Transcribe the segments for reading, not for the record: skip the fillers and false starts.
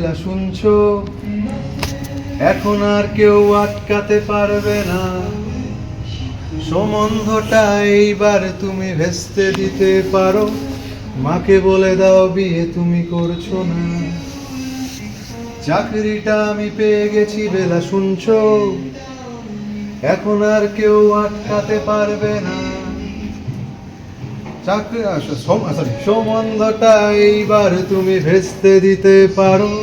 বেলা শুনছো, এখন আর কেউ আটকাতে পারবে না। সম্বন্ধটা এইবার তুমি ভেস্তে দিতে পারো, মাকে বলে দাও বিয়ে তুমি করছো না। চাকরিটা আমি পেয়ে গেছি বেলা শুনছো, এখন আর কেউ আটকাতে পারবে না। সম্বন্ধটা এইবার তুমি ভেস্তে দিতে পারো,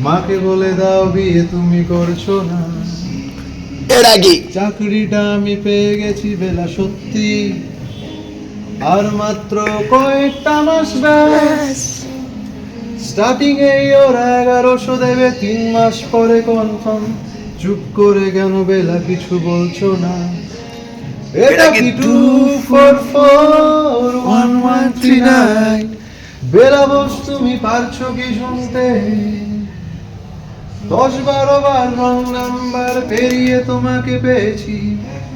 মাকে বলে দাও বিয়ে তুমি করছো না। এটা কি? চাকরিটা আমি পেয়ে গেছি বেলা সত্যি, আর মাত্র কয়েকটা মাস ব্যাস। স্টার্টিং এই ওরা 1100 দেবে, 3 মাস পরে কনফার্ম। চুপ করে কেন বেলা কিছু বলছো না? এটা কি 2441139? বেলা বস তুমি পারছো কি শুনতে? 10-12 বার রং নাম্বার পেরিয়ে তোমাকে পেয়েছি,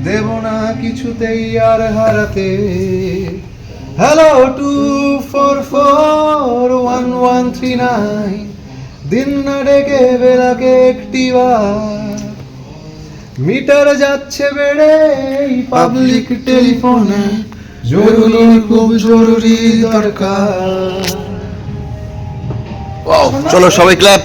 দেব না কিছুতেই আর হারাতে। হ্যালো 2441139, দিন না ডেকে বেলাকে একটিবার। মিটার যাচ্ছে বেড়ে পাবলিক টেলিফোনে, জরুরি খুব জরুরি দরকার। চলো সবাই ক্ল্যাপ।